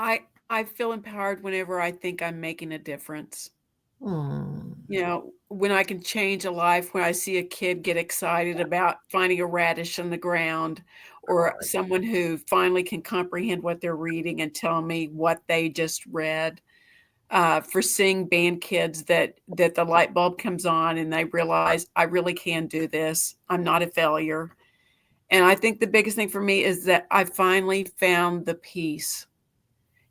I feel empowered whenever I think I'm making a difference. Hmm. When I can change a life, when I see a kid get excited about finding a radish on the ground, or someone who finally can comprehend what they're reading and tell me what they just read. For seeing band kids that the light bulb comes on and they realize I really can do this. I'm not a failure. And I think the biggest thing for me is that I finally found the peace.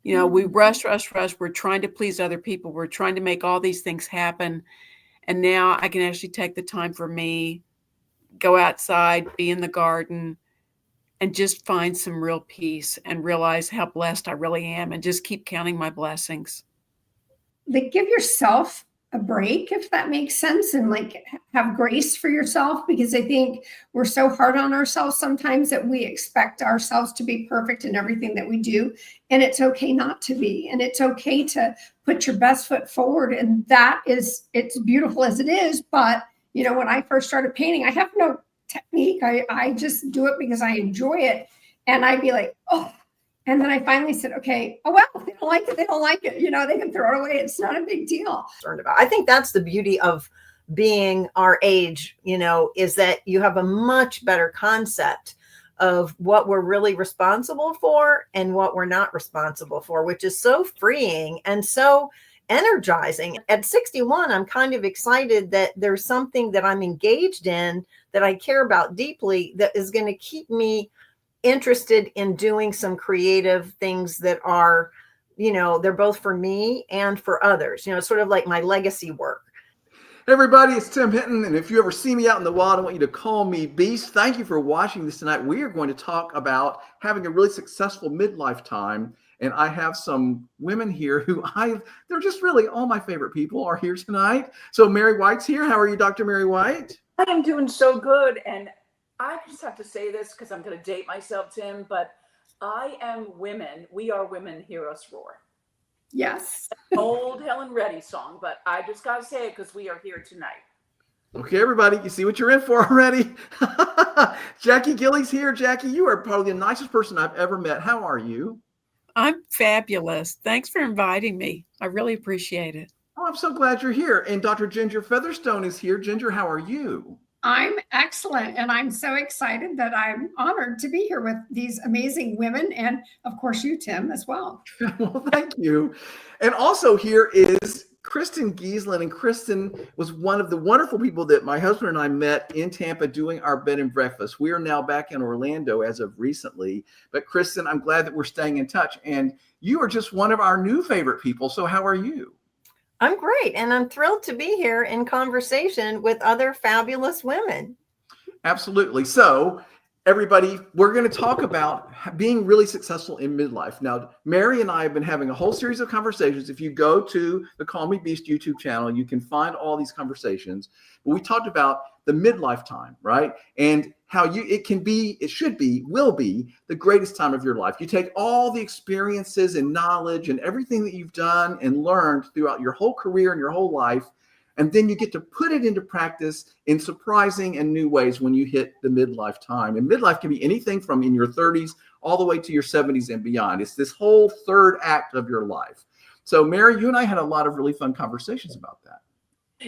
We rush, rush, rush. We're trying to please other people. We're trying to make all these things happen. And now I can actually take the time for me, go outside, be in the garden, and just find some real peace and realize how blessed I really am and just keep counting my blessings. Like, give yourself a break, if that makes sense, and like have grace for yourself, because I think we're so hard on ourselves sometimes that we expect ourselves to be perfect in everything that we do, and it's okay not to be, and it's okay to put your best foot forward, and it's beautiful as it is. But when I first started painting, I have no technique. I just do it because I enjoy it, and I'd be like, oh. And then I finally said, okay, oh, well, if they don't like it, they don't like it. They can throw it away. It's not a big deal. I think that's the beauty of being our age, is that you have a much better concept of what we're really responsible for and what we're not responsible for, which is so freeing and so energizing. At 61, I'm kind of excited that there's something that I'm engaged in that I care about deeply that is going to keep me interested in doing some creative things that are, they're both for me and for others, sort of like my legacy work. Hey everybody, it's Tim Hinton, and if you ever see me out in the wild, I want you to call me Beast. Thank you for watching this tonight. We are going to talk about having a really successful midlife time, and I have some women here they're just really all my favorite people are here tonight. So Mary White's here. How are you, Dr. Mary White? I am doing so good, and I just have to say this because I'm going to date myself, Tim, but we are women, hear us roar. Yes. Old Helen Reddy song, but I just got to say it because we are here tonight. Okay, everybody, you see what you're in for already? Jackie Gilley's here. Jackie, you are probably the nicest person I've ever met. How are you? I'm fabulous. Thanks for inviting me. I really appreciate it. Oh, I'm so glad you're here. And Dr. Ginger Featherstone is here. Ginger, how are you? I'm excellent, and I'm so excited that I'm honored to be here with these amazing women, and of course you, Tim, as well. Well, thank you. And also here is Kristin Geeslin, and Kristin was one of the wonderful people that my husband and I met in Tampa doing our bed and breakfast. We are now back in Orlando as of recently, but Kristin, I'm glad that we're staying in touch, and you are just one of our new favorite people. So how are you? I'm great, and I'm thrilled to be here in conversation with other fabulous women. Absolutely. So everybody, we're going to talk about being really successful in midlife. Now, Mary and I have been having a whole series of conversations. If you go to the Call Me Beast YouTube channel, you can find all these conversations. But we talked about the midlife time, right? And how it should be, will be the greatest time of your life. You take all the experiences and knowledge and everything that you've done and learned throughout your whole career and your whole life, and then you get to put it into practice in surprising and new ways when you hit the midlife time. And midlife can be anything from in your 30s all the way to your 70s and beyond. It's this whole third act of your life. So Mary, you and I had a lot of really fun conversations about that.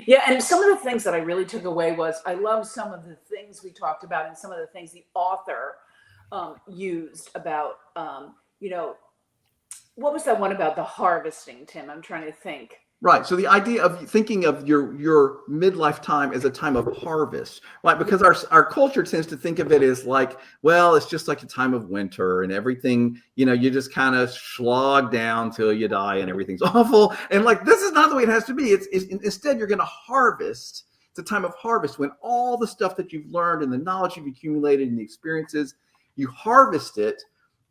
Yeah, and some of the things that I really took away was I love some of the things we talked about and some of the things the author used about, what was that one about the harvesting, Tim? I'm trying to think. Right. So the idea of thinking of your midlife time as a time of harvest, right? Because our culture tends to think of it as like, well, it's just like a time of winter and everything, you just kind of slog down till you die and everything's awful. And like, this is not the way it has to be. It's instead, you're going to harvest. It's a time of harvest when all the stuff that you've learned and the knowledge you've accumulated and the experiences, you harvest it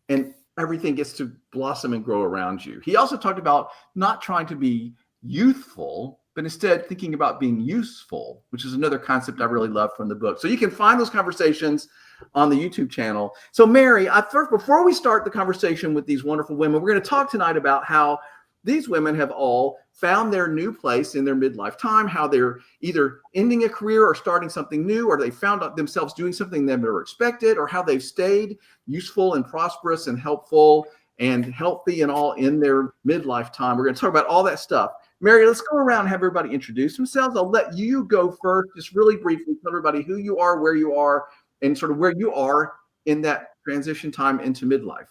and everything gets to blossom and grow around you. He also talked about not trying to be youthful, but instead thinking about being useful, which is another concept I really love from the book. So you can find those conversations on the YouTube channel. So Mary, before we start the conversation with these wonderful women, we're going to talk tonight about how these women have all found their new place in their midlife time, how they're either ending a career or starting something new, or they found themselves doing something they never expected, or how they've stayed useful and prosperous and helpful and healthy and all in their midlife time. We're going to talk about all that stuff. Mary, let's go around and have everybody introduce themselves. I'll let you go first, just really briefly tell everybody who you are, where you are, and sort of where you are in that transition time into midlife.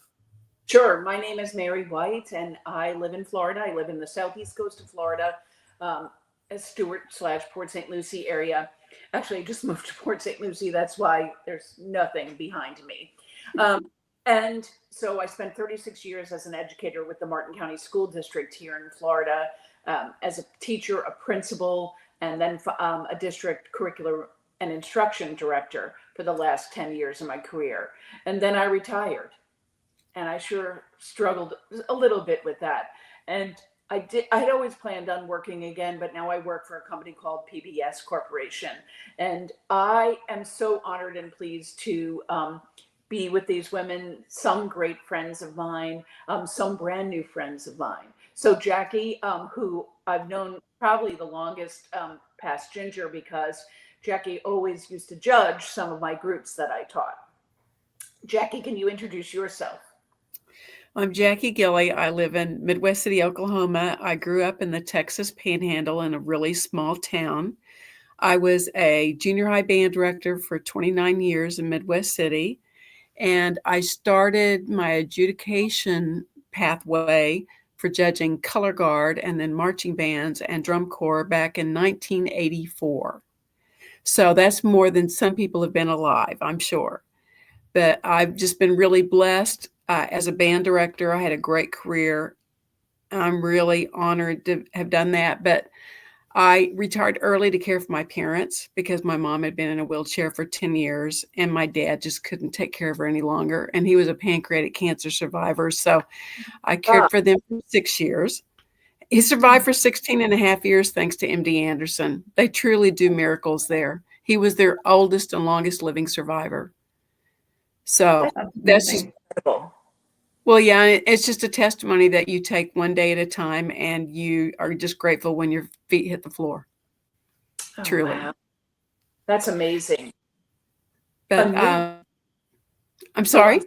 Sure. My name is Mary White, and I live in Florida. I live in the southeast coast of Florida, Stewart/Port St. Lucie area. Actually, I just moved to Port St. Lucie. That's why there's nothing behind me. And so I spent 36 years as an educator with the Martin County School District here in Florida, as a teacher, a principal, and then a district curriculum and instruction director for the last 10 years of my career. And then I retired. And I sure struggled a little bit with that. And I had always planned on working again, but now I work for a company called PBS Corporation. And I am so honored and pleased to be with these women, some great friends of mine, some brand new friends of mine. So Jackie, who I've known probably the longest, past Ginger, because Jackie always used to judge some of my groups that I taught. Jackie, can you introduce yourself? I'm Jackie Gilley. I live in Midwest City, Oklahoma. I grew up in the Texas Panhandle in a really small town. I was a junior high band director for 29 years in Midwest City, and I started my adjudication pathway for judging color guard and then marching bands and drum corps back in 1984. So that's more than some people have been alive, I'm sure. But I've just been really blessed. As a band director, I had a great career. I'm really honored to have done that. But I retired early to care for my parents because my mom had been in a wheelchair for 10 years and my dad just couldn't take care of her any longer. And he was a pancreatic cancer survivor. So I cared for them for 6 years. He survived for 16 and a half years thanks to MD Anderson. They truly do miracles there. He was their oldest and longest living survivor. So that's just incredible. Well, yeah, it's just a testimony that you take one day at a time and you are just grateful when your feet hit the floor. Oh, Truly. wow. That's amazing. But I'm sorry.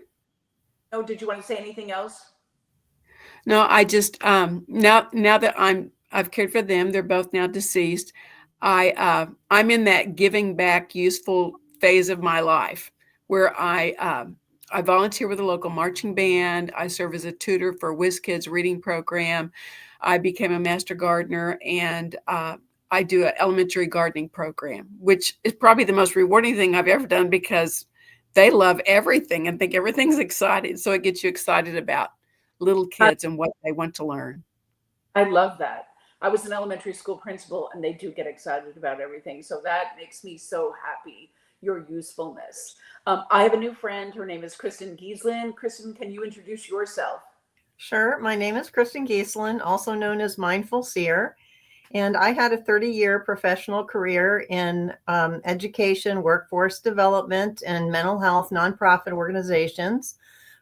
Oh, did you want to say anything else? No, I just now that I've cared for them, they're both now deceased. I'm in that giving back useful phase of my life where I volunteer with a local marching band. I serve as a tutor for WizKids reading program. I became a master gardener, and I do an elementary gardening program, which is probably the most rewarding thing I've ever done because they love everything and think everything's exciting. So it gets you excited about little kids and what they want to learn. I love that. I was an elementary school principal, and they do get excited about everything. So that makes me so happy, your usefulness. I have a new friend. Her name is Kristin Geeslin. Kristin, can you introduce yourself? Sure. My name is Kristin Geeslin, also known as Mindful Seer. And I had a 30-year professional career in education, workforce development, and mental health nonprofit organizations.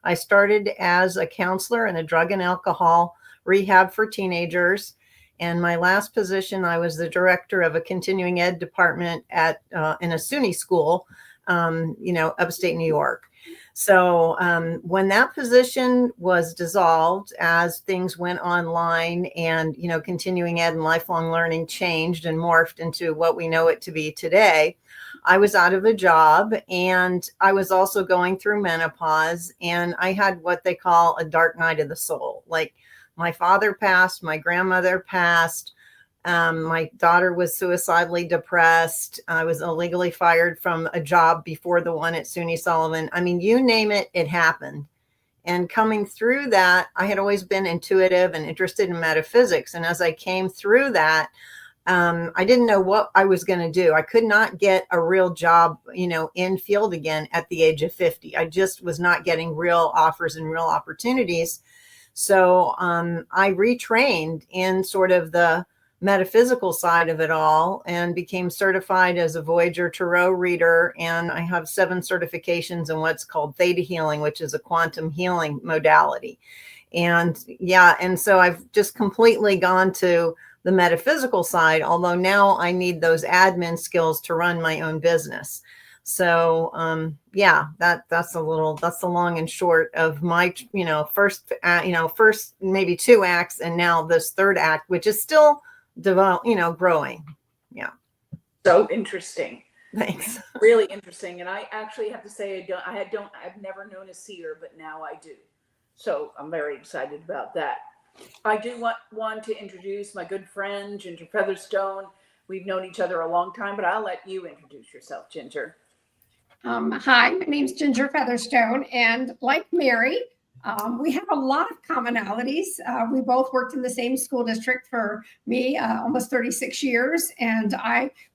I started as a counselor in a drug and alcohol rehab for teenagers. And my last position, I was the director of a continuing ed department at in a SUNY school, upstate New York. So when that position was dissolved, as things went online and, continuing ed and lifelong learning changed and morphed into what we know it to be today, I was out of a job, and I was also going through menopause, and I had what they call a dark night of the soul. Like, my father passed, my grandmother passed, my daughter was suicidally depressed. I was illegally fired from a job before the one at SUNY Sullivan. I mean, you name it, it happened. And coming through that, I had always been intuitive and interested in metaphysics. And as I came through that, I didn't know what I was going to do. I could not get a real job, in field again at the age of 50. I just was not getting real offers and real opportunities. So I retrained in sort of the metaphysical side of it all and became certified as a Voyager Tarot reader. And I have 7 certifications in what's called theta healing, which is a quantum healing modality. And so I've just completely gone to the metaphysical side, although now I need those admin skills to run my own business. So yeah, that's the long and short of my, first maybe 2 acts, and now this third act, which is still growing. Yeah. So interesting. Thanks. Really interesting. And I actually have to say, I've never known a seer, but now I do. So I'm very excited about that. I do want to introduce my good friend, Ginger Featherstone. We've known each other a long time, but I'll let you introduce yourself, Ginger. Hi, my name's Ginger Featherstone, and like Mary, we have a lot of commonalities. We both worked in the same school district, for me, almost 36 years, and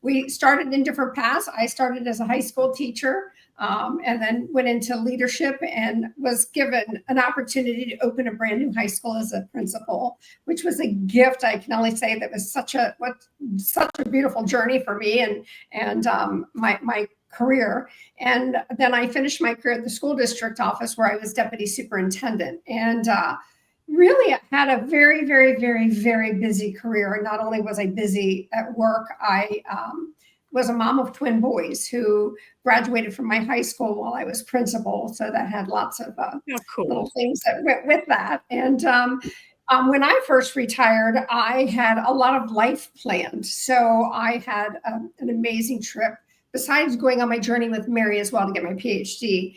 we started in different paths. I started as a high school teacher, and then went into leadership and was given an opportunity to open a brand new high school as a principal, which was a gift. I can only say that was such a beautiful journey for me and my career. And then I finished my career at the school district office, where I was deputy superintendent, and really had a very, very, very, very busy career. And not only was I busy at work, I was a mom of twin boys who graduated from my high school while I was principal. So that had lots of little things that went with that. And when I first retired, I had a lot of life planned. So I had an amazing trip. Besides going on my journey with Mary as well to get my PhD,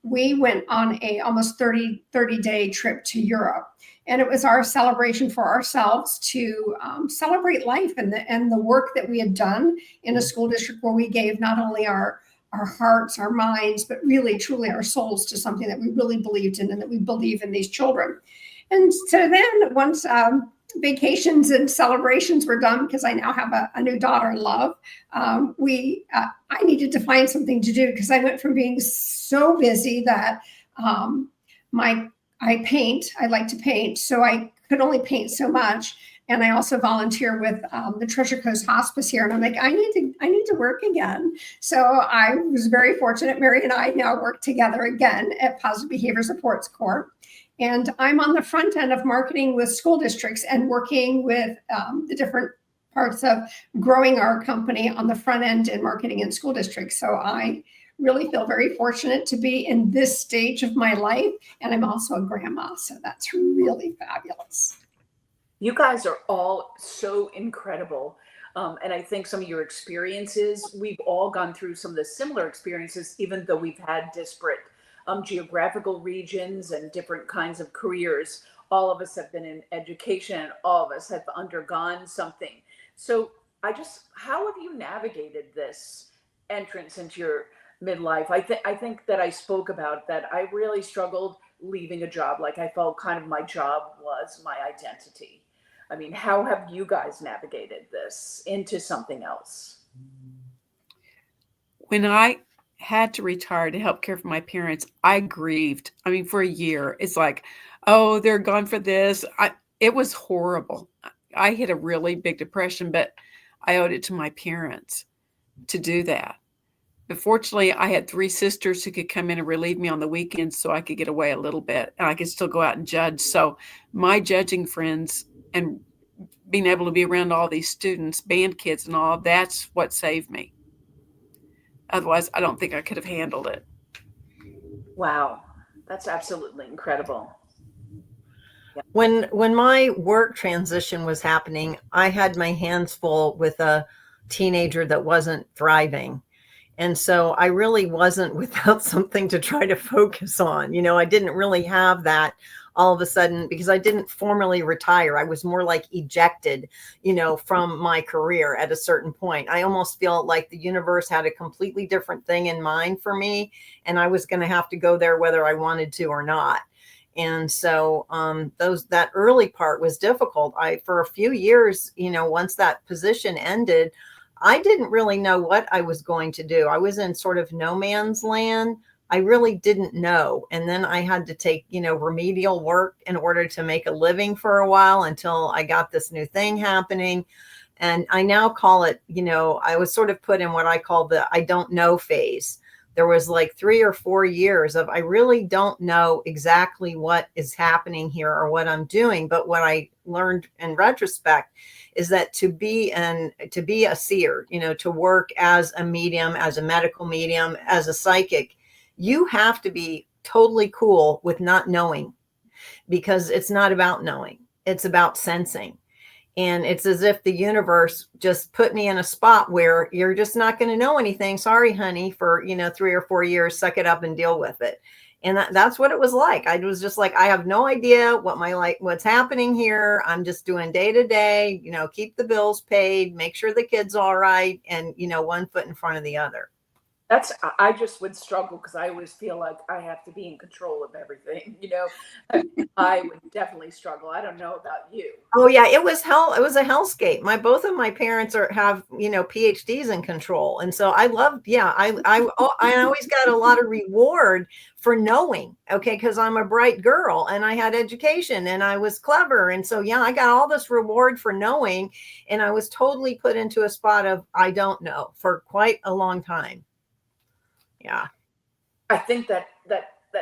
we went on a almost 30-day trip to Europe. And it was our celebration for ourselves to celebrate life and the work that we had done in a school district where we gave not only our hearts, our minds, but really, truly our souls to something that we really believed in and that we believe in these children. And so then once vacations and celebrations were done, because I now have a new daughter-in-law, I needed to find something to do, because I went from being so busy that I paint. I like to paint, so I could only paint so much. And I also volunteer with the Treasure Coast Hospice here. And I'm like, I need to work again. So I was very fortunate. Mary and I now work together again at Positive Behavior Supports Corps. And I'm on the front end of marketing with school districts and working with the different parts of growing our company on the front end in marketing in school districts. So I really feel very fortunate to be in this stage of my life. And I'm also a grandma. So that's really fabulous. You guys are all so incredible. And I think some of your experiences, we've all gone through some of the similar experiences, even though we've had disparate geographical regions and different kinds of careers. All of us have been in education, and all of us have undergone something. So how have you navigated this entrance into your midlife? I think that I spoke about that. I really struggled leaving a job. Like, I felt kind of my job was my identity. I mean, how have you guys navigated this into something else? When I had to retire to help care for my parents, I grieved. I mean, for a year. It's like, oh, they're gone for this. It was horrible. I hit a really big depression, but I owed it to my parents to do that. But fortunately, I had 3 sisters who could come in and relieve me on the weekends, so I could get away a little bit, and I could still go out and judge. So my judging friends and being able to be around all these students, band kids and all, that's what saved me. Otherwise, I don't think I could have handled it. Wow, that's absolutely incredible. Yeah. When my work transition was happening, I had my hands full with a teenager that wasn't thriving. And so I really wasn't without something to try to focus on. I didn't really have that all of a sudden, because I didn't formally retire. I was more like ejected, from my career at a certain point. I almost feel like the universe had a completely different thing in mind for me, and I was going to have to go there whether I wanted to or not. And so that early part was difficult. For a few years, once that position ended, I didn't really know what I was going to do. I was in sort of no man's land. I really didn't know. And then I had to take, remedial work in order to make a living for a while until I got this new thing happening. And I now call it, I was sort of put in what I call the I don't know phase. There was like 3 or 4 years of I really don't know exactly what is happening here or what I'm doing. But what I learned in retrospect is that to be a seer, to work as a medium, as a medical medium, as a psychic, you have to be totally cool with not knowing, because it's not about knowing. It's about sensing. And it's as if the universe just put me in a spot where you're just not going to know anything. Sorry, honey, for, 3 or 4 years, suck it up and deal with it. And that's what it was like. I was just like, I have no idea what's happening here. I'm just doing day to day, keep the bills paid, make sure the kid's all right. And, one foot in front of the other. I just would struggle because I always feel like I have to be in control of everything, I would definitely struggle. I don't know about you. Oh yeah, it was hell. It was a hellscape. Both of my parents have PhDs in control, and so I loved. Yeah, I always got a lot of reward for knowing. Okay, because I'm a bright girl and I had education and I was clever, and so yeah, I got all this reward for knowing, and I was totally put into a spot of I don't know for quite a long time. Yeah, I think that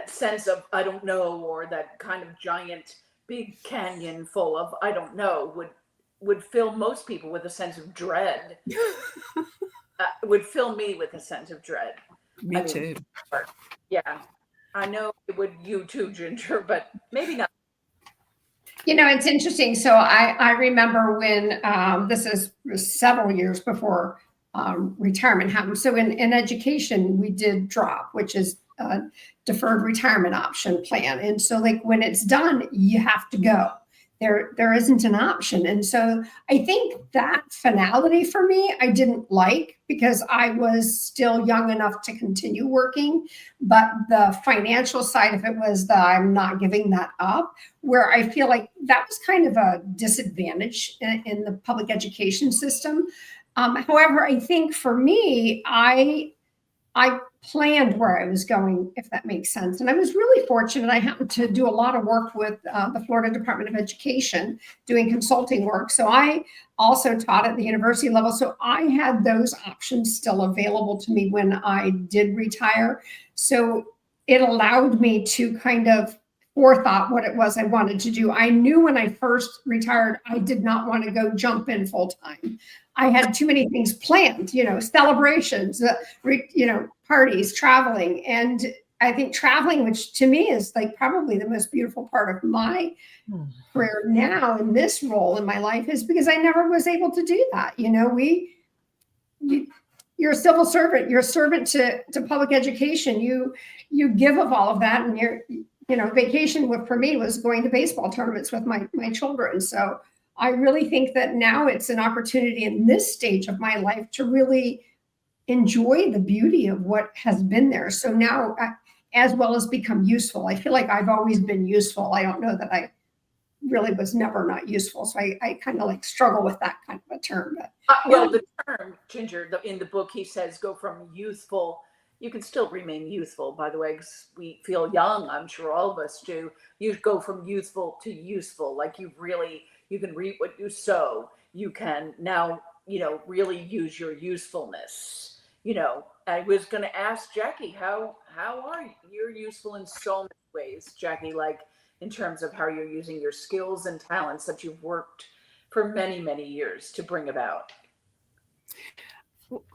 sense of I don't know, or that kind of giant big canyon full of I don't know would fill most people with a sense of dread. Would fill me with a sense of dread. Me too. Yeah, I know it would you too, Ginger, but maybe not. It's interesting. So I remember when this was several years before retirement happened. So in education, we did drop, which is a deferred retirement option plan. And so like when it's done, you have to go. There isn't an option. And so I think that finality for me, I didn't like, because I was still young enough to continue working. But the financial side of it was that I'm not giving that up, where I feel like that was kind of a disadvantage in the public education system. However, I think for me, I planned where I was going, if that makes sense. And I was really fortunate. I happened to do a lot of work with the Florida Department of Education doing consulting work. So I also taught at the university level. So I had those options still available to me when I did retire. So it allowed me to kind of forethought what it was I wanted to do. I knew when I first retired, I did not want to go jump in full time. I had too many things planned, celebrations, parties, traveling. And I think traveling, which to me is like probably the most beautiful part of my career now in this role in my life, is because I never was able to do that. You're a civil servant, you're a servant to public education. You give of all of that, and vacation for me was going to baseball tournaments with my children. So I really think that now it's an opportunity in this stage of my life to really enjoy the beauty of what has been there. So now, as well as become useful. I feel like I've always been useful. I don't know that I really was never not useful. So I kind of like struggle with that kind of a term. But well, the term, Ginger, in the book, he says, go from youthful. You can still remain youthful, by the way, because we feel young. I'm sure all of us do. You go from youthful to useful. Like you can reap what you sow. You can now, really use your usefulness. I was going to ask Jackie, how are you? You're useful in so many ways, Jackie, like in terms of how you're using your skills and talents that you've worked for many, many years to bring about.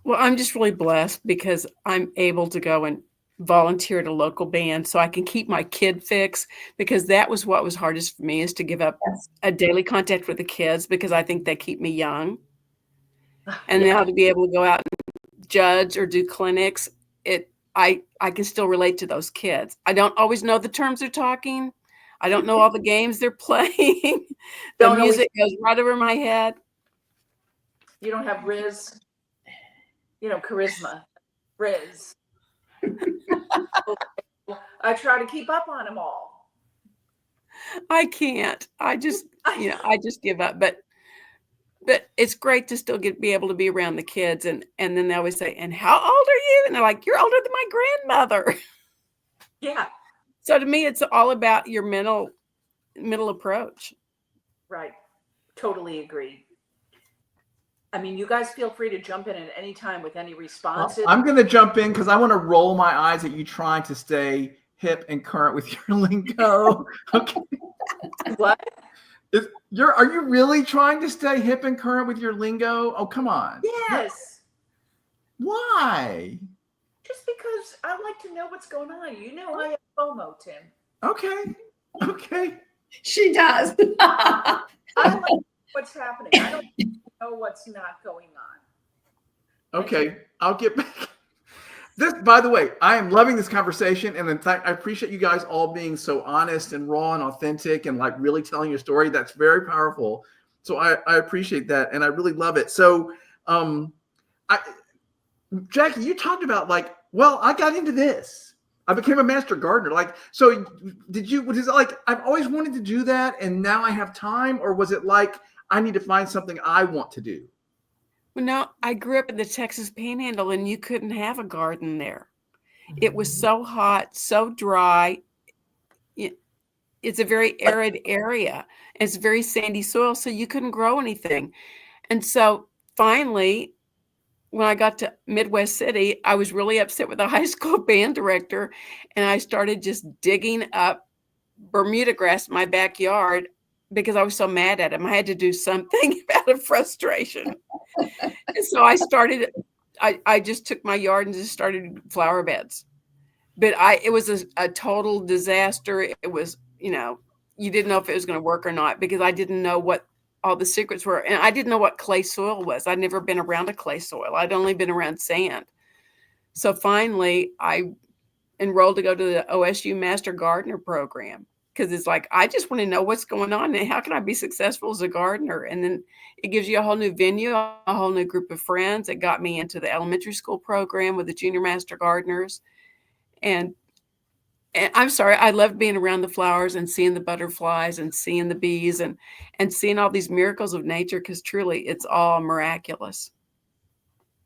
Well, I'm just really blessed because I'm able to go and volunteer at a local band so I can keep my kid fix, because that was what was hardest for me, is to give up a daily contact with the kids, because I think they keep me young. And now to be able to go out and judge or do clinics, I can still relate to those kids. I don't always know the terms they're talking. I don't know all the games they're playing. The music goes right over my head. You don't have Riz, charisma, Riz. I try to keep up on them all. I can't. I just give up. But it's great to still be able to be around the kids. And then they always say, and how old are you? And they're like, you're older than my grandmother. Yeah. So to me, it's all about your mental approach. Right. Totally agree. I mean, you guys feel free to jump in at any time with any responses. I'm going to jump in because I want to roll my eyes at you trying to stay hip and current with your lingo. Okay. What? Are you really trying to stay hip and current with your lingo? Oh, come on. Yes. Why? Just because I like to know what's going on. You know, I have FOMO, Tim. Okay. She does. I like what's happening. I don't know what's not going on. Okay. I'll get back. This, by the way, I am loving this conversation. And in fact, I appreciate you guys all being so honest and raw and authentic and like really telling your story. That's very powerful. So I appreciate that. And I really love it. So, Jackie, you talked about like, well, I got into this. I became a master gardener. Like, so was it like, I've always wanted to do that and now I have time? Or was it like, I need to find something I want to do? Well, no, I grew up in the Texas Panhandle and you couldn't have a garden there. It was so hot, so dry. It's a very arid area. It's very sandy soil, so you couldn't grow anything. And so finally, when I got to Midwest City, I was really upset with the high school band director, and I started just digging up Bermuda grass in my backyard because I was so mad at him. I had to do something out of frustration. And so I just took my yard and just started flower beds. But it was a total disaster. It was, you didn't know if it was going to work or not because I didn't know what all the secrets were. And I didn't know what clay soil was. I'd never been around a clay soil. I'd only been around sand. So finally, I enrolled to go to the OSU Master Gardener program because it's like, I just want to know what's going on and how can I be successful as a gardener? And then it gives you a whole new venue, a whole new group of friends. It got me into the elementary school program with the junior master gardeners. And I'm sorry, I loved being around the flowers and seeing the butterflies and seeing the bees and seeing all these miracles of nature because truly it's all miraculous.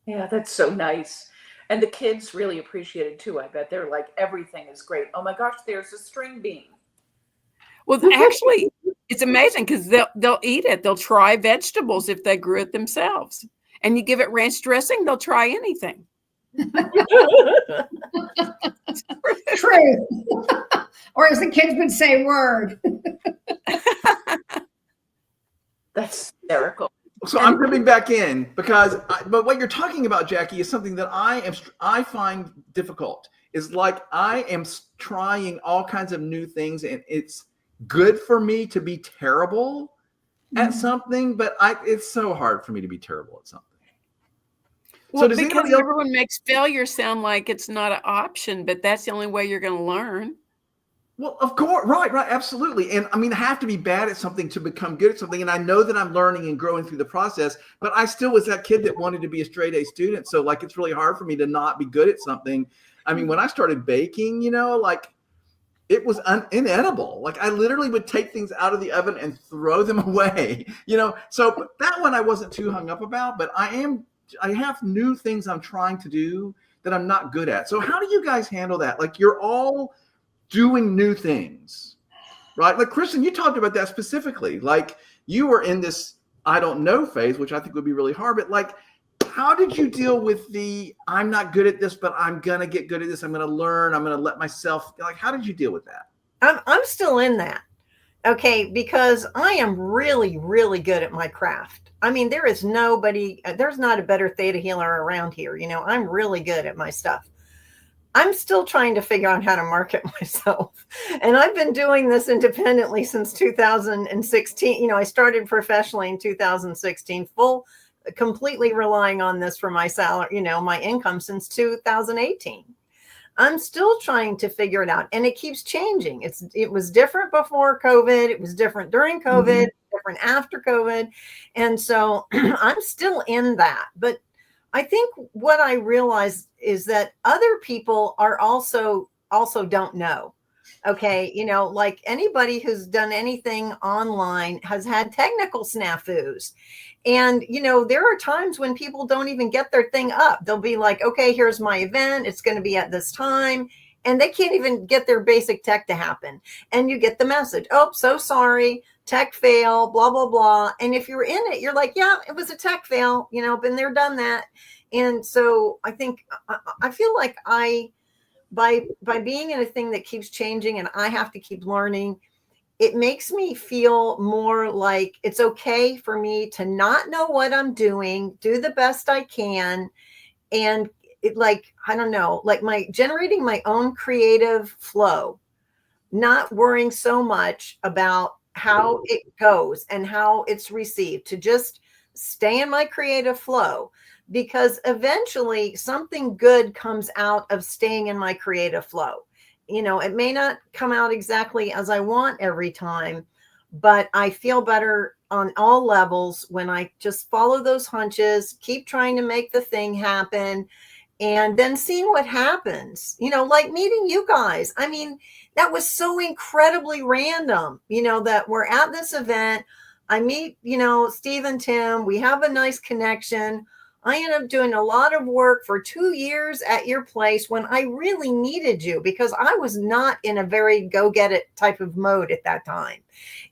Yeah, that's so nice. And the kids really appreciate it too. I bet they're like, everything is great. Oh my gosh, there's a string bean. Well, actually, it's amazing because they'll eat it. They'll try vegetables if they grew it themselves. And you give it ranch dressing, they'll try anything. True. Or as the kids would say, word. That's hysterical. So I'm coming back in because, but what you're talking about, Jackie, is something that I find difficult. Is like I am trying all kinds of new things, and it's good for me to be terrible at something, but it's so hard for me to be terrible at something. Well, so because everyone makes failure sound like it's not an option, but that's the only way you're going to learn. Well, of course. Right. Absolutely. And I mean, I have to be bad at something to become good at something. And I know that I'm learning and growing through the process, but I still was that kid that wanted to be a straight A student. So like, it's really hard for me to not be good at something. I mean, when I started baking, like it was inedible. Like I literally would take things out of the oven and throw them away, so that one I wasn't too hung up about, but I have new things I'm trying to do that I'm not good at. So how do you guys handle that? Like you're all doing new things, right? Like Kristin, you talked about that specifically. Like you were in this I don't know phase, which I think would be really hard, but like, how did you deal with I'm not good at this, but I'm going to get good at this. I'm going to learn. I'm going to let myself, like, how did you deal with that? I'm still in that. Okay. Because I am really, really good at my craft. I mean, there's not a better theta healer around here. I'm really good at my stuff. I'm still trying to figure out how to market myself. And I've been doing this independently since 2016. I started professionally in 2016, completely relying on this for my salary, my income since 2018. I'm still trying to figure it out. And it keeps changing. It was different before COVID. It was different during COVID, different after COVID. And so I'm still in that. But I think what I realized is that other people are also don't know. Okay. Like anybody who's done anything online has had technical snafus. And, there are times when people don't even get their thing up. They'll be like, okay, here's my event. It's going to be at this time. And they can't even get their basic tech to happen. And you get the message. Oh, so sorry. Tech fail, blah, blah, blah. And if you're in it, you're like, yeah, it was a tech fail, been there, done that. And so I think, I feel like by being in a thing that keeps changing and I have to keep learning, it makes me feel more like it's okay for me to not know what I'm doing, do the best I can, and it, like, I don't know, like my generating my own creative flow, not worrying so much about how it goes and how it's received, to just stay in my creative flow, because eventually something good comes out of staying in my creative flow. It may not come out exactly as I want every time, but I feel better on all levels when I just follow those hunches, keep trying to make the thing happen, and then seeing what happens, like meeting you guys. I mean, that was so incredibly random, that we're at this event. I meet, Steve and Tim. We have a nice connection. I end up doing a lot of work for 2 years at your place when I really needed you, because I was not in a very go get it type of mode at that time.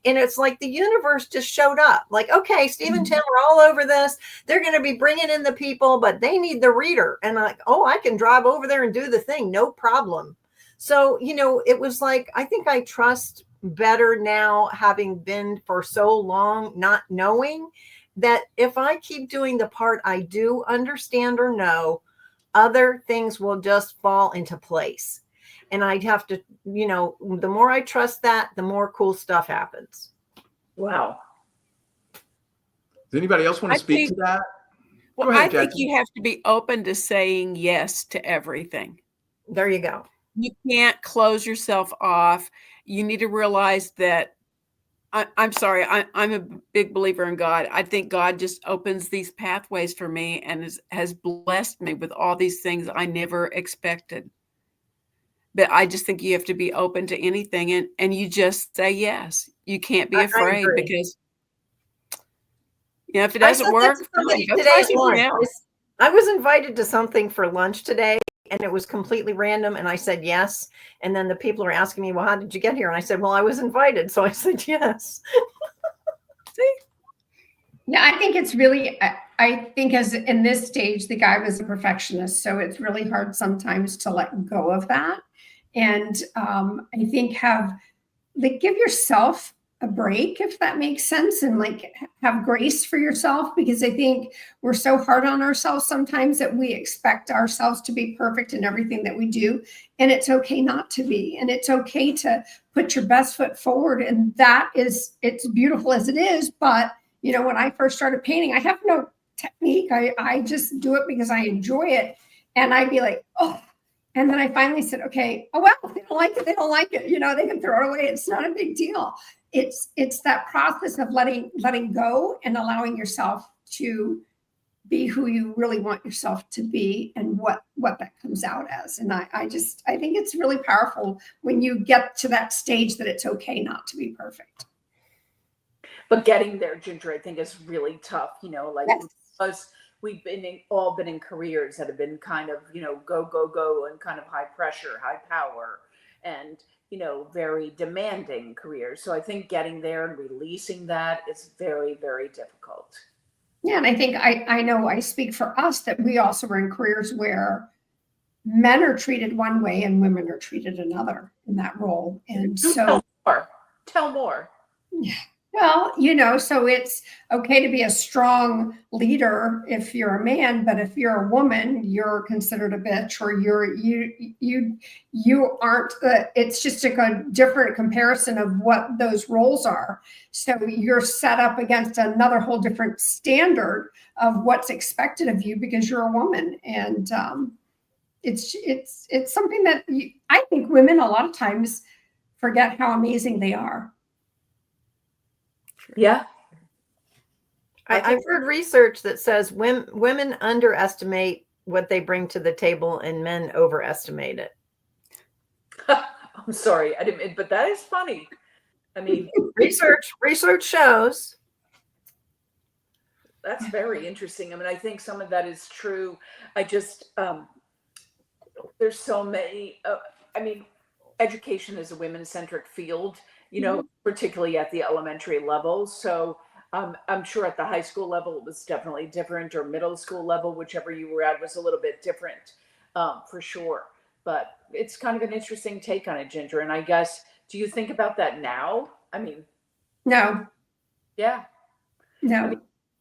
And it's like the universe just showed up, like, okay, Steve and Tim are all over this. They're going to be bringing in the people, but they need the reader. And I can drive over there and do the thing. No problem. So, it was like, I think I trust better now, having been for so long, not knowing that if I keep doing the part I do understand or know, other things will just fall into place. And I'd have to, the more I trust that, the more cool stuff happens. Wow. Does anybody else want to speak to that? Well, Go ahead, I think Jackie. you have to be open to saying yes to everything. There you go. You can't close yourself off. You need to realize that I'm sorry, I'm a big believer in God. I think God just opens these pathways for me and has blessed me with all these things I never expected. But I just think you have to be open to anything, and you just say yes. You can't be I afraid, agree. because if it I doesn't said that work, to fine, somebody go today try at something lunch. else. I was invited to something for lunch today, and it was completely random, and I said yes. And then the people are asking me, well, how did you get here? And I said, well, I was invited. So I said yes. See? Yeah, I think it's really, I think as in this stage, the guy was a perfectionist. So it's really hard sometimes to let go of that. And I think give yourself a break, if that makes sense, and like have grace for yourself, because I think we're so hard on ourselves sometimes that we expect ourselves to be perfect in everything that we do. And it's okay not to be, and it's okay to put your best foot forward. And it's beautiful as it is. But when I first started painting, I have no technique. I just do it because I enjoy it. And I'd be like, oh. And then I finally said, okay, oh, well, if they don't like it, they don't like it. They can throw it away. It's not a big deal. It's that process of letting go and allowing yourself to be who you really want yourself to be, and what that comes out as. And I think it's really powerful when you get to that stage that it's okay not to be perfect. But getting there, Ginger, I think is really tough, like, Yes. because we've all been in careers that have been kind of, go, go, go, and kind of high pressure, high power, and, very demanding careers. So I think getting there and releasing that is very, very difficult. Yeah. And I think I know I speak for us that we also were in careers where men are treated one way and women are treated another in that role. And so Tell more. Well, so it's okay to be a strong leader if you're a man, but if you're a woman, you're considered a bitch, or you aren't. It's just a different comparison of what those roles are. So you're set up against another whole different standard of what's expected of you because you're a woman, and it's something that I think women a lot of times forget how amazing they are. Yeah. I've heard research that says women underestimate what they bring to the table and men overestimate it. I'm sorry, I didn't, but that is funny. I mean, research shows. That's very interesting. I mean, I think some of that is true. I just, there's so many, education is a women-centric field, particularly at the elementary level. So I'm sure at the high school level, it was definitely different, or middle school level, whichever you were at was a little bit different, for sure. But it's kind of an interesting take on it, Ginger. And I guess, do you think about that now? I mean, No, yeah. no. I mean,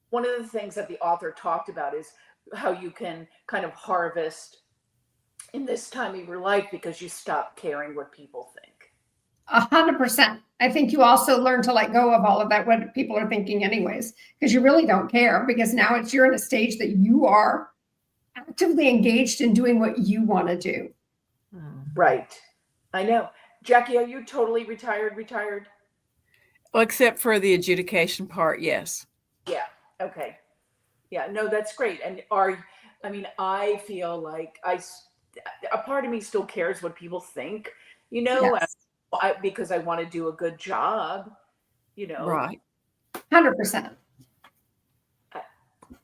one of the things that the author talked about is how you can kind of harvest in this time of your life because you stop caring what people think. 100%. I think you also learn to let go of all of that, what people are thinking anyways, because you really don't care, because now you're in a stage that you are actively engaged in doing what you want to do. Right. I know. Jackie, are you totally retired? Well, except for the adjudication part, yes. Yeah. Okay. Yeah. No, that's great. And I mean, I feel like a part of me still cares what people think, you know, Yes, because I want to do a good job, you know. Right. 100%.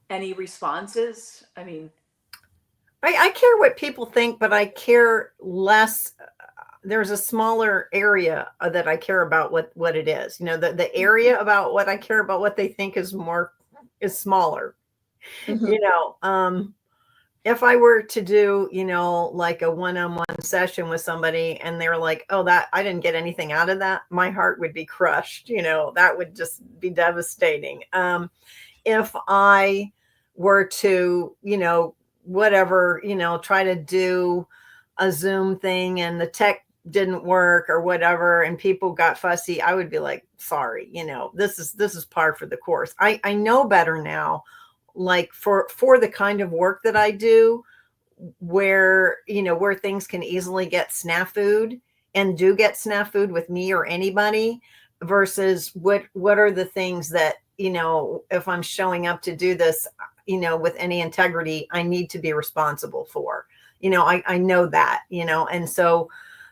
Any responses? I mean, I care what people think, but I care less. There's a smaller area that I care about what it is. You know, the area about what I care about what they think is smaller. mhm. You know, if I were to do, you know, like a one-on-one session with somebody and they're like, oh, that I didn't get anything out of that, my heart would be crushed. You know, that would just be devastating. If I were to, you know, whatever, you know, try to do a Zoom thing and the tech didn't work or whatever, and people got fussy, I would be like, sorry, you know, this is par for the course. I know better now, like for the kind of work that I do, where, you know, where things can easily get snafu'd and do get snafu'd with me or anybody, versus what are the things that, you know, if I'm showing up to do this, you know, with any integrity, I need to be responsible for. You know, I know that, you know, and so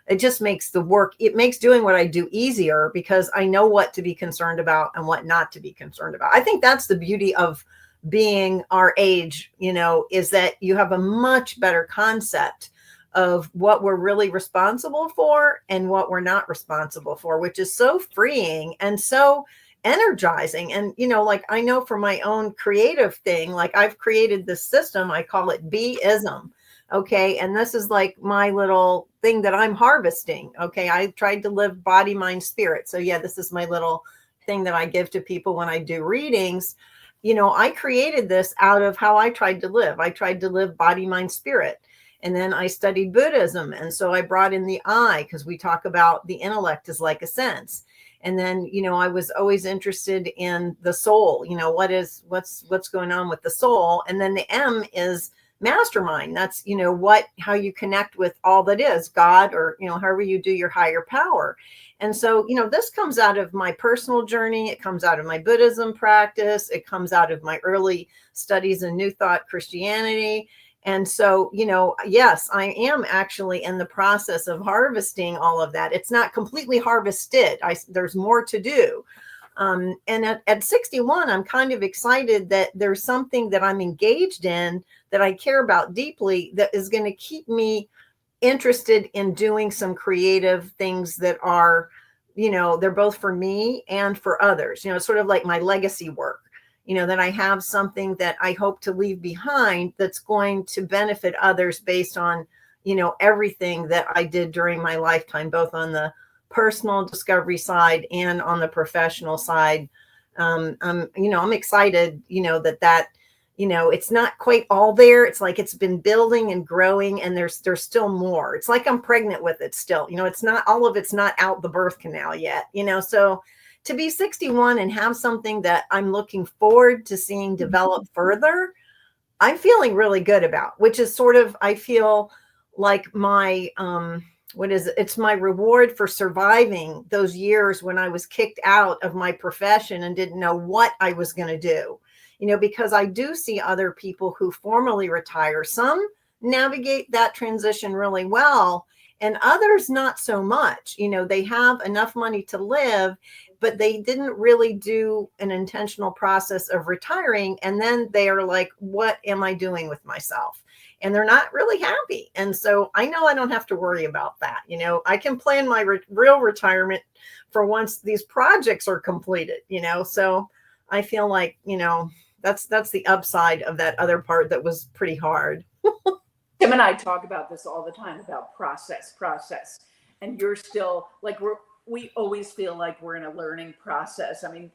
it just makes it makes doing what I do easier because I know what to be concerned about and what not to be concerned about. I think that's the beauty of being our age, you know, is that you have a much better concept of what we're really responsible for and what we're not responsible for, which is so freeing and so energizing. And, you know, like I know for my own creative thing, like I've created this system, I call it Be-ism. Okay. And this is like my little thing that I'm harvesting. Okay. I tried to live body, mind, spirit. So yeah, this is my little thing that I give to people when I do readings. You know, I created this out of how I tried to live. I tried to live body, mind, spirit. And then I studied Buddhism. And so I brought in the I, because we talk about the intellect is like a sense. And then, you know, I was always interested in the soul, you know, what's going on with the soul. And then the M is mastermind. That's, you know, how you connect with all that is God, or, you know, however you do your higher power. And so, you know, this comes out of my personal journey. It comes out of my Buddhism practice. It comes out of my early studies in New Thought Christianity. And so, you know, yes, I am actually in the process of harvesting all of that. It's not completely harvested. There's more to do. And at 61, I'm kind of excited that there's something that I'm engaged in that I care about deeply that is going to keep me interested in doing some creative things that are, you know, they're both for me and for others. You know, it's sort of like my legacy work, you know, that I have something that I hope to leave behind that's going to benefit others based on, you know, everything that I did during my lifetime, both on the personal discovery side and on the professional side. I'm excited, you know, that, you know, it's not quite all there. It's like it's been building and growing, and there's still more. It's like I'm pregnant with it still. You know, it's not all of it's not out the birth canal yet, you know. So to be 61 and have something that I'm looking forward to seeing develop further, I'm feeling really good about, which is sort of, I feel like my it's my reward for surviving those years when I was kicked out of my profession and didn't know what I was going to do. You know, because I do see other people who formally retire. Some navigate that transition really well, and others not so much. You know, they have enough money to live, but they didn't really do an intentional process of retiring. And then they are like, what am I doing with myself? And they're not really happy. And so I know I don't have to worry about that. You know, I can plan my real retirement for once these projects are completed, you know. So I feel like, you know, that's the upside of that other part that was pretty hard. Tim and I talk about this all the time, about process. And you're still like, we always feel like we're in a learning process. I mean,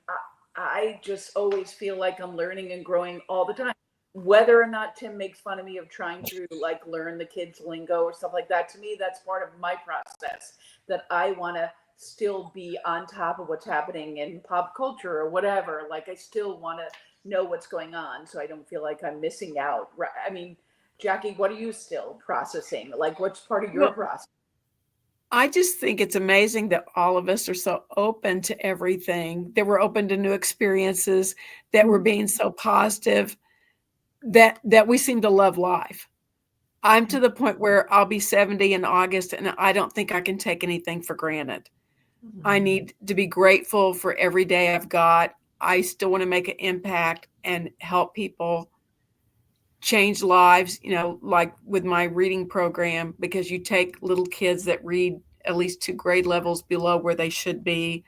I just always feel like I'm learning and growing all the time. Whether or not Tim makes fun of me of trying to like learn the kids' lingo or stuff like that, to me, that's part of my process, that I want to still be on top of what's happening in pop culture or whatever. Like, I still want to know what's going on so I don't feel like I'm missing out. I mean, Jackie, what are you still processing? Like, what's part of your Well, process? I just think it's amazing that all of us are so open to everything, that we're open to new experiences, that we're being so positive, that we seem to love life. I'm to the point where I'll be 70 in August, and I don't think I can take anything for granted. I need to be grateful for every day I've got. I still want to make an impact and help people change lives, like with my reading program, because you take little kids that read at least 2 grade levels below where they should be,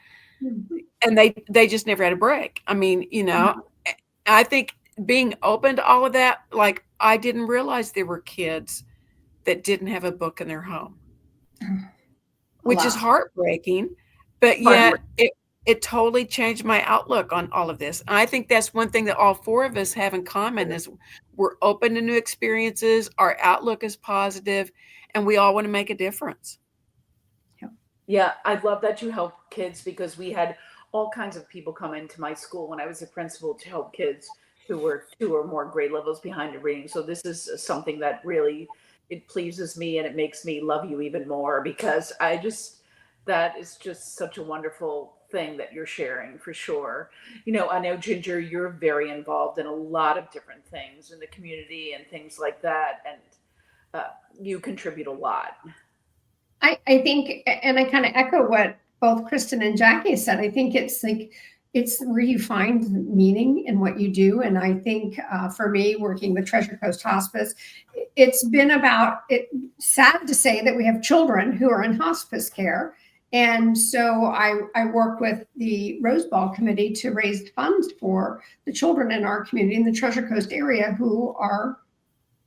and they just never had a break. I mean, I think being open to all of that, like, I didn't realize there were kids that didn't have a book in their home, which is heartbreaking, but yet it totally changed my outlook on all of this. And I think that's one thing that all 4 of us have in common is we're open to new experiences, our outlook is positive, and we all want to make a difference. Yeah, I love that you help kids, because we had all kinds of people come into my school when I was a principal to help kids who were 2 or more grade levels behind in reading. So this is something that really, it pleases me, and it makes me love you even more, because that is just such a wonderful thing that you're sharing, for sure. I know, Ginger, you're very involved in a lot of different things in the community and things like that, and you contribute a lot. I think, and I kind of echo what both Kristin and Jackie said. I think it's where you find meaning in what you do. And I think for me, working with Treasure Coast Hospice, it's been about it. Sad to say that we have children who are in hospice care. And so I work with the Rose Ball Committee to raise funds for the children in our community in the Treasure Coast area who are,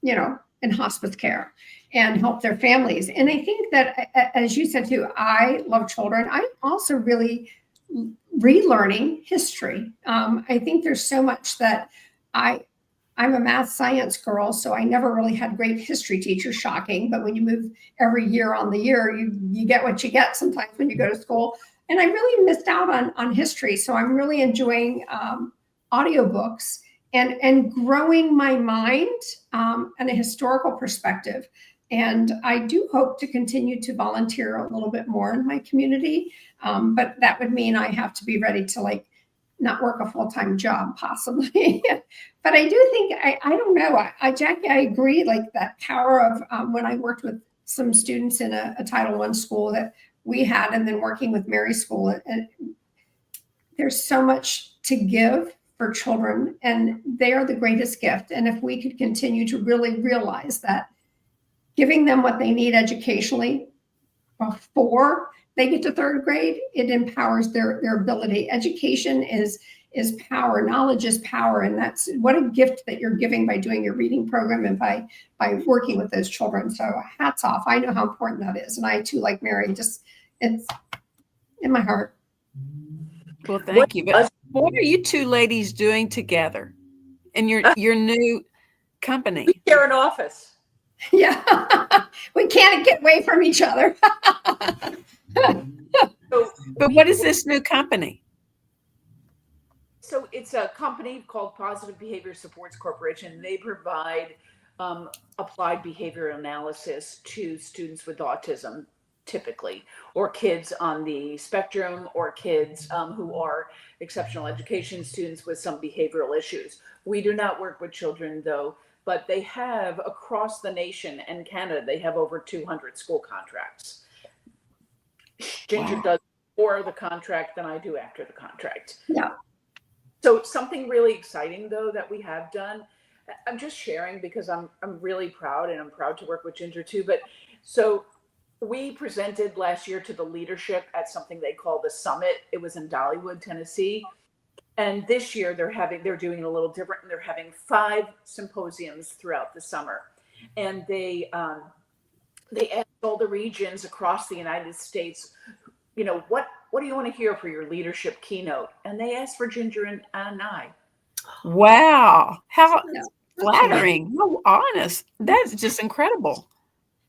in hospice care, and help their families. And I think that, as you said too, I love children. I'm also really relearning history. I think there's so much that I'm a math science girl, so I never really had great history teachers, shocking. But when you move every year on the year, you get what you get sometimes when you go to school. And I really missed out on history. So I'm really enjoying audiobooks and growing my mind and a historical perspective. And I do hope to continue to volunteer a little bit more in my community. But that would mean I have to be ready to not work a full-time job, possibly. But I do think, I don't know, Jackie, I agree, that power of when I worked with some students in a Title I school that we had, and then working with Mary School, and there's so much to give for children, and they are the greatest gift. And if we could continue to really realize that giving them what they need educationally before they get to 3rd grade, it empowers their ability. Education is power. Knowledge is power. And that's what a gift that you're giving by doing your reading program and by working with those children. So hats off. I know how important that is. And I too, like Mary, it's in my heart. Well, thank you. But what are you 2 ladies doing together in your new company? We share an office. Yeah, we can't get away from each other. But what is this new company? So it's a company called Positive Behavior Supports Corporation. They provide applied behavior analysis to students with autism, typically, or kids on the spectrum, or kids who are exceptional education students with some behavioral issues. We do not work with children, though, but they have, across the nation and Canada, they have over 200 school contracts. Ginger does more of the contract than I do after the contract. Yeah. So something really exciting, though, that we have done, I'm just sharing because I'm really proud, and I'm proud to work with Ginger too. But so we presented last year to the leadership at something they call the Summit. It was in Dollywood, Tennessee. And this year they're doing a little different, and they're having 5 symposiums throughout the summer. And they asked all the regions across the United States what do you want to hear for your leadership keynote? And they asked for Ginger and I. Wow. How Yeah. flattering. How honest. That's just incredible.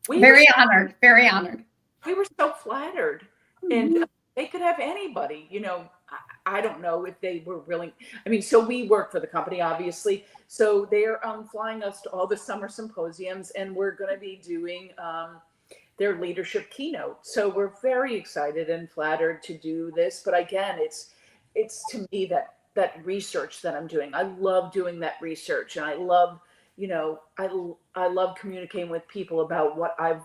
Very honored. Very honored. We were so flattered. And they could have anybody, I don't know if they were willing. I mean, so we work for the company, obviously. So they're flying us to all the summer symposiums, and we're going to be doing their leadership keynote. So we're very excited and flattered to do this. But again, it's to me that research that I'm doing. I love doing that research, and I love, I love communicating with people about what I've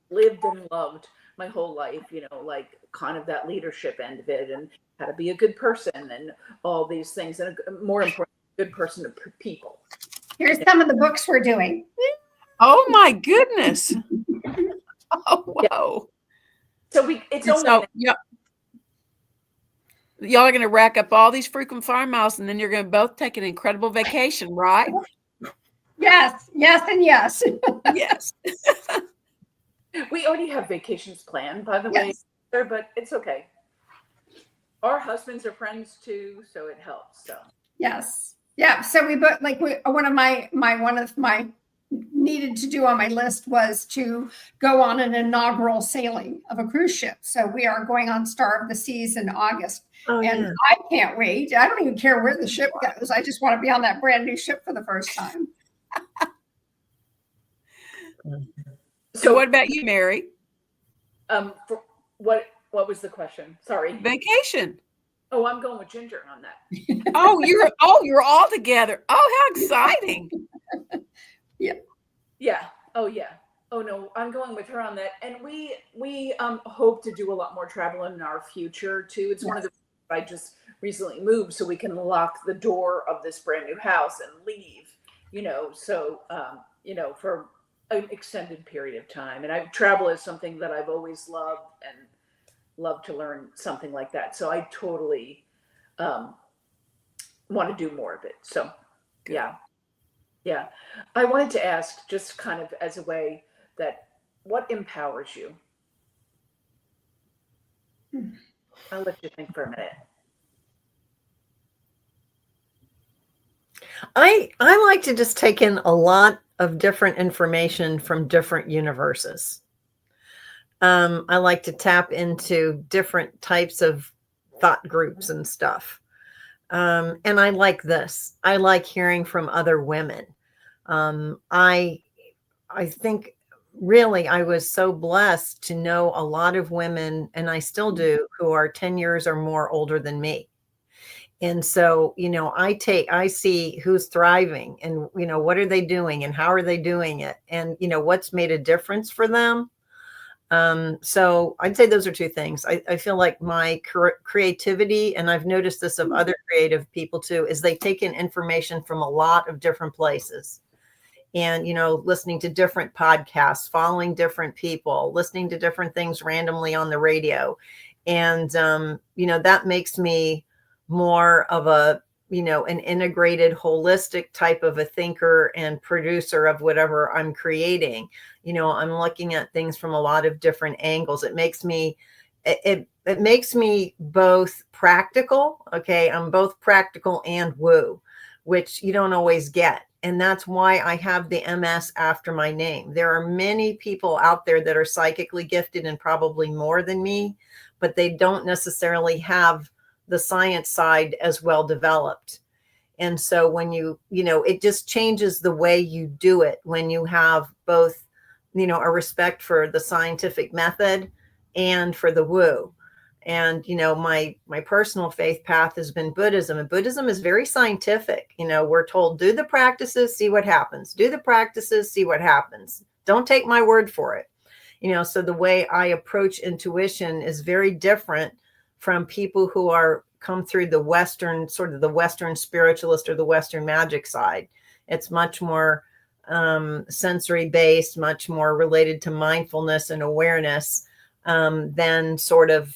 lived and loved my whole life, like kind of that leadership end of it, and how to be a good person and all these things, and more important, a good person to people. Here's some of the books we're doing. Oh my goodness. Oh, whoa. So y'all are going to rack up all these frequent flyer miles, and then you're going to both take an incredible vacation, right? Yes, and yes. Yes. We already have vacations planned, by the way, but it's okay. Our husbands are friends too, so it helps. So yes, yeah. So we booked one of my needed to do on my list was to go on an inaugural sailing of a cruise ship. So we are going on Star of the Seas in August, and I can't wait. I don't even care where the ship goes. I just want to be on that brand new ship for the first time. So what about you, Mary? What was the question? Sorry. Vacation. Oh, I'm going with Ginger on that. You're all together. Oh, how exciting. Yeah. Oh, yeah. Oh no, I'm going with her on that. And we hope to do a lot more travel in our future too. It's one of the I just recently moved, so we can lock the door of this brand new house and leave, for an extended period of time. And travel is something that I've always loved and love to learn something like that. So I totally want to do more of it. So yeah. I wanted to ask, just kind of as a way, that what empowers you? I'll let you think for a minute. I like to just take in a lot of different information from different universes. I like to tap into different types of thought groups and stuff. And I like this. I like hearing from other women. I think really I was so blessed to know a lot of women, and I still do, who are 10 years or more older than me. And so, I see who's thriving, and, what are they doing and how are they doing it? And, what's made a difference for them. So I'd say those are two things. I feel like my creativity, and I've noticed this of other creative people too, is they take in information from a lot of different places. And, listening to different podcasts, following different people, listening to different things randomly on the radio. And, that makes me more of a, an integrated, holistic type of a thinker and producer of whatever I'm creating. I'm looking at things from a lot of different angles. It makes me both practical. Okay. I'm both practical and woo, which you don't always get. And that's why I have the MS after my name. There are many people out there that are psychically gifted and probably more than me, but they don't necessarily have the science side as well developed. And so when it just changes the way you do it when you have both, a respect for the scientific method and for the woo. And, my personal faith path has been Buddhism, and Buddhism is very scientific. We're told, do the practices, see what happens. Do the practices, see what happens. Don't take my word for it. So the way I approach intuition is very different from people who come through the Western, sort of the Western spiritualist or the Western magic side. It's much more sensory based, much more related to mindfulness and awareness than sort of,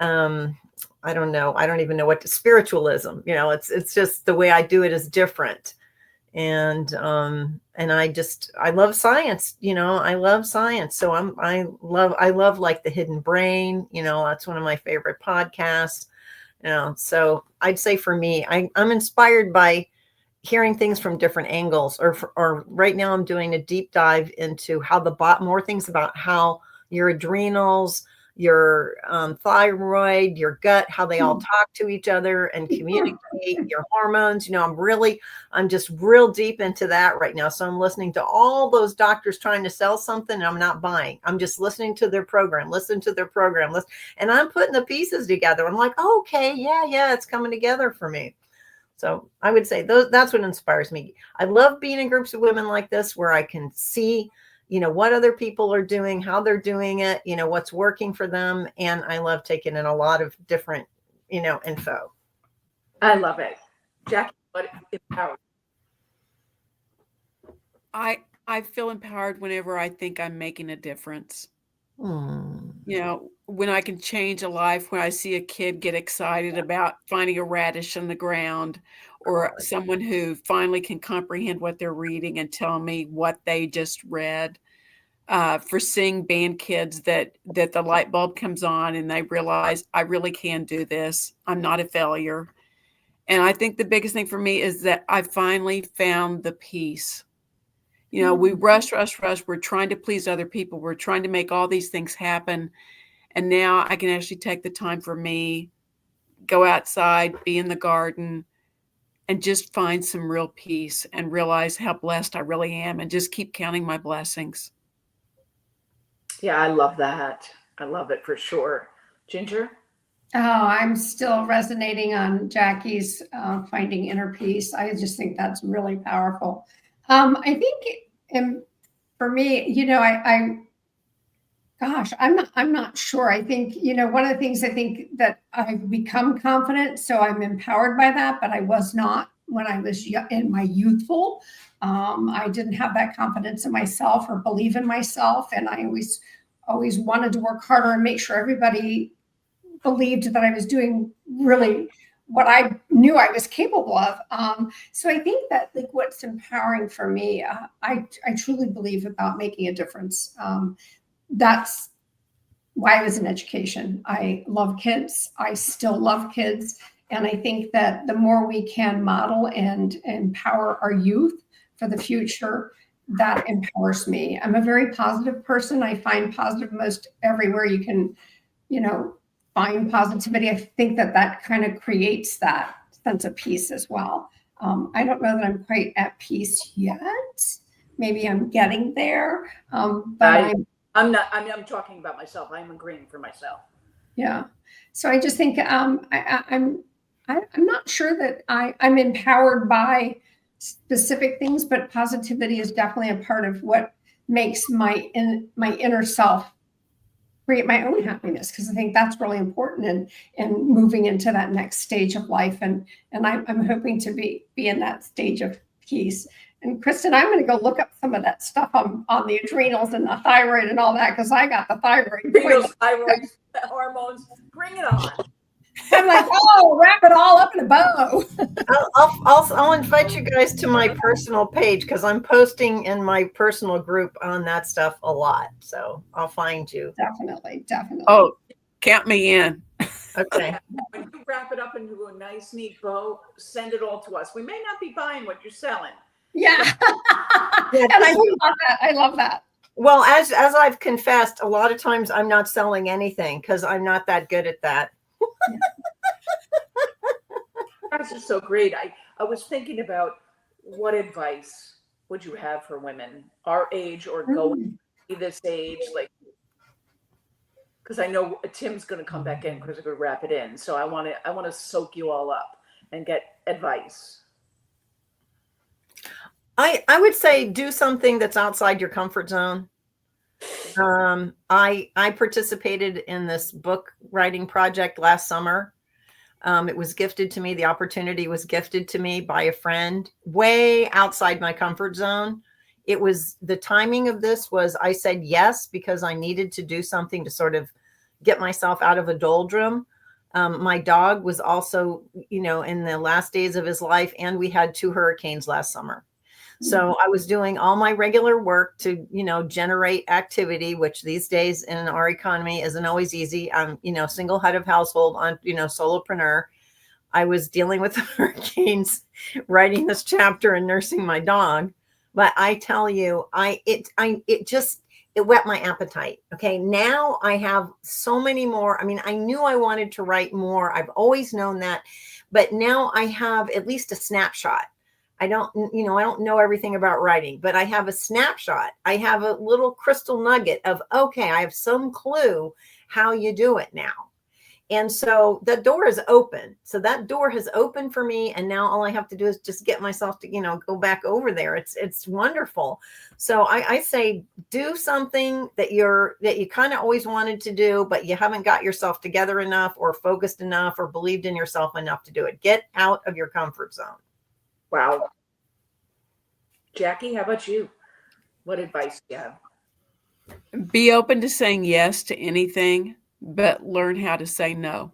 I don't know. I don't even know spiritualism, it's just the way I do it is different. And I love science. I love science. So I love like The Hidden Brain. That's one of my favorite podcasts. So I'd say for me, I'm inspired by hearing things from different angles, or right now I'm doing a deep dive into how more things about how your adrenals, your thyroid, your gut, how they all talk to each other and communicate, your hormones. I'm just real deep into that right now. So I'm listening to all those doctors trying to sell something, and I'm not buying. I'm just listening to their program, and I'm putting the pieces together. I'm like, oh, okay, yeah, it's coming together for me. So I would say that's what inspires me. I love being in groups of women like this, where I can see, what other people are doing, how they're doing it, what's working for them. And I love taking in a lot of different, info. I love it. Jackie, what empowered? I feel empowered whenever I think I'm making a difference. Hmm. When I can change a life, when I see a kid get excited about finding a radish in the ground, or someone who finally can comprehend what they're reading and tell me what they just read. For seeing band kids that the light bulb comes on and they realize I really can do this. I'm not a failure. And I think the biggest thing for me is that I finally found the peace. We rush. We're trying to please other people. We're trying to make all these things happen. And now I can actually take the time for me, go outside, be in the garden, and just find some real peace and realize how blessed I really am, and just keep counting my blessings. Yeah, I love that. I love it for sure. Ginger? Oh, I'm still resonating on Jackie's finding inner peace. I just think that's really powerful. I think for me, gosh, I'm not sure. I think, one of the things I think that I've become confident, so I'm empowered by that, but I was not when I was in my youthful. I didn't have that confidence in myself or believe in myself. And I always wanted to work harder and make sure everybody believed that I was doing really what I knew I was capable of. So I think that like what's empowering for me, I truly believe about making a difference. That's why I was in education. I love kids. I still love kids. And I think that the more we can model and empower our youth for the future, that empowers me. I'm a very positive person. I find positive most everywhere you can, find positivity. I think that kind of creates that sense of peace as well. I don't know that I'm quite at peace yet. Maybe I'm getting there. But I'm not. I'm talking about myself. I'm agreeing for myself. Yeah. So I just think I'm not sure that I'm empowered by specific things, but positivity is definitely a part of what makes my inner self create my own happiness, because I think that's really important in moving into that next stage of life. And I'm hoping to be in that stage of peace. And Kristin, I'm going to go look up some of that stuff on the adrenals and the thyroid and all that, because I got the thyroid. Adrenals, thyroid, hormones, bring it on. I'm like, oh, wrap it all up in a bow. I'll invite you guys to my personal page, because I'm posting in my personal group on that stuff a lot. So I'll find you. Definitely. Oh, count me in. Okay. When you wrap it up into a nice, neat bow, send it all to us. We may not be buying what you're selling. Yeah. And I love that. I love that. Well, as I've confessed, a lot of times I'm not selling anything because I'm not that good at that. That's just so great. I was thinking about what advice would you have for women our age or going this age, like, because I know Tim's going to come back in because we're going to wrap it in. So I want to soak you all up and get advice. I would say do something that's outside your comfort zone. I participated in this book writing project last summer. It was gifted to me. The opportunity was gifted to me by a friend way outside my comfort zone. It was the timing of this was I said yes because I needed to do something to sort of get myself out of a doldrum. My dog was also, in the last days of his life, and we had 2 hurricanes last summer. So I was doing all my regular work to, generate activity, which these days in our economy isn't always easy. I'm, single head of household on, solopreneur. I was dealing with hurricanes, writing this chapter and nursing my dog. But I tell you, it whet my appetite. Okay. Now I have so many more. I mean, I knew I wanted to write more. I've always known that, but now I have at least a snapshot. I don't know everything about writing, but I have a snapshot. I have a little crystal nugget of, okay, I have some clue how you do it now. And so the door is open. So that door has opened for me. And now all I have to do is just get myself to, go back over there. It's wonderful. So I say, do something that you kind of always wanted to do, but you haven't got yourself together enough or focused enough or believed in yourself enough to do it. Get out of your comfort zone. Wow. Jackie, how about you? What advice do you have? Be open to saying yes to anything, but learn how to say no.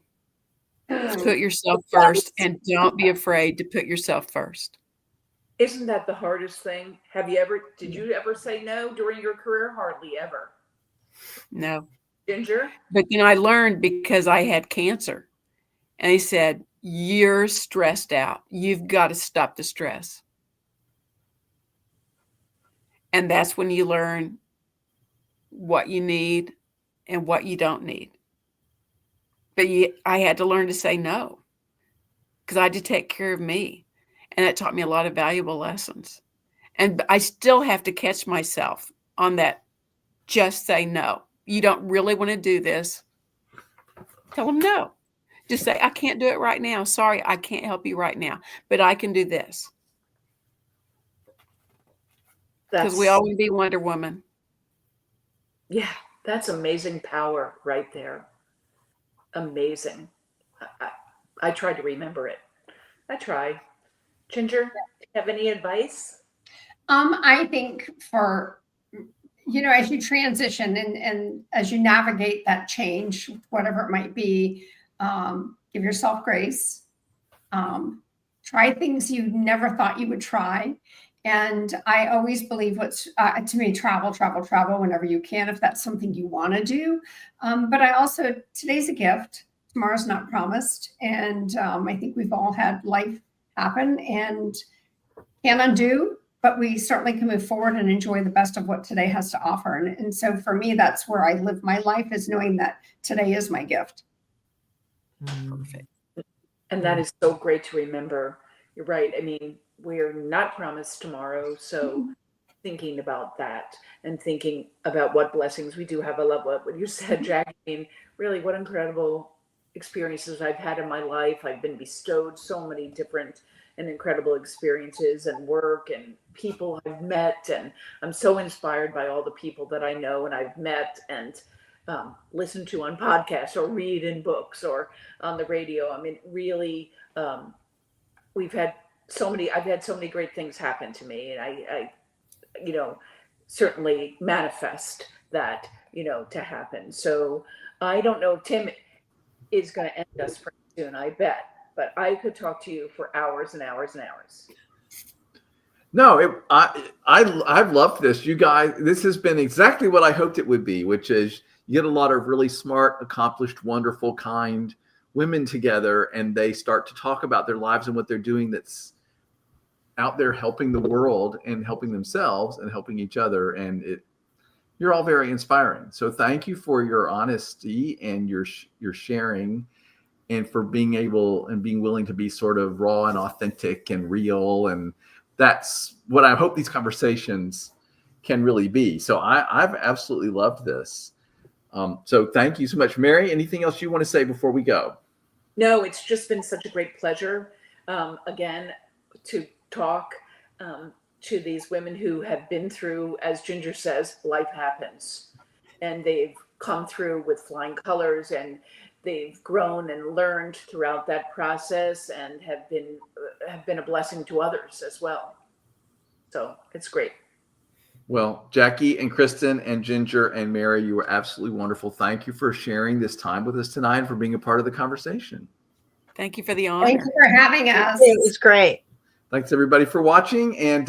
Put yourself first, and don't be afraid to put yourself first. Isn't that the hardest thing? Did you ever say no during your career? Hardly ever. No. Ginger? But I learned because I had cancer. And he said, you're stressed out. You've got to stop the stress. And that's when you learn what you need and what you don't need. But I had to learn to say no because I had to take care of me. And that taught me a lot of valuable lessons. And I still have to catch myself on that. Just say no. You don't really want to do this. Tell them no. Just say, I can't do it right now. Sorry, I can't help you right now, but I can do this. Because we all want to be Wonder Woman. Yeah, that's amazing power right there. Amazing. I try to remember it. I try. Ginger, do you have any advice? I think for, as you transition and as you navigate that change, whatever it might be, give yourself grace. Try things you never thought you would try. And I always believe to me, travel whenever you can, if that's something you want to do. But I also, today's a gift. Tomorrow's not promised. And I think we've all had life happen and can't undo, but we certainly can move forward and enjoy the best of what today has to offer. And so for me, that's where I live my life, is knowing that today is my gift. Perfect. And that is so great to remember. You're right. I mean, we're not promised tomorrow. So thinking about that and thinking about what blessings we do have. I love what you said, Jackie. I mean, really, what incredible experiences I've had in my life. I've been bestowed so many different and incredible experiences and work and people I've met. And I'm so inspired by all the people that I know and I've met and listen to on podcasts or read in books or on the radio. I mean, really, I've had so many great things happen to me. And I certainly manifest that, to happen. So I don't know if Tim is going to end us pretty soon, I bet, but I could talk to you for hours and hours and hours. No, I've loved this. You guys, this has been exactly what I hoped it would be, which is you get a lot of really smart, accomplished, wonderful, kind women together, and they start to talk about their lives and what they're doing that's out there helping the world and helping themselves and helping each other. And you're all very inspiring. So thank you for your honesty and your sharing, and for being able and being willing to be sort of raw and authentic and real. And that's what I hope these conversations can really be. So I've absolutely loved this. So thank you so much. Mary, anything else you want to say before we go? No, it's just been such a great pleasure, again, to talk to these women who have been through, as Ginger says, life happens. And they've come through with flying colors, and they've grown and learned throughout that process, and have been a blessing to others as well. So it's great. Well, Jackie and Kristin and Ginger and Mary, you were absolutely wonderful. Thank you for sharing this time with us tonight and for being a part of the conversation. Thank you for the honor. Thank you for having us. It was great. Thanks everybody for watching. And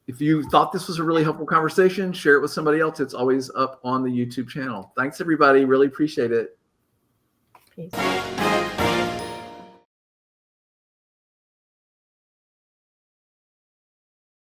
If you thought this was a really helpful conversation, share it with somebody else. It's always up on the YouTube channel. Thanks, everybody. Really appreciate it. Peace.